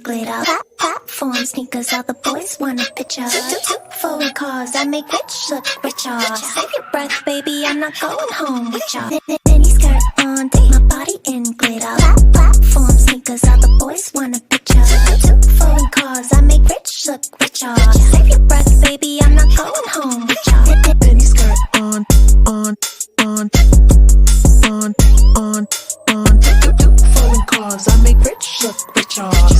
glitter. Platform sneakers, all the boys want a picture. Two foreign cars, I make rich look richer. Save your breath, baby, I'm not going home with ya. Mini skirt on, take my body in glitter. Platform sneakers, all the boys want a picture. Two foreign cars, I make rich look richer. Save your breath, baby, I'm not going home with ya. Mini skirt on. Two foreign cars, I make rich look richer.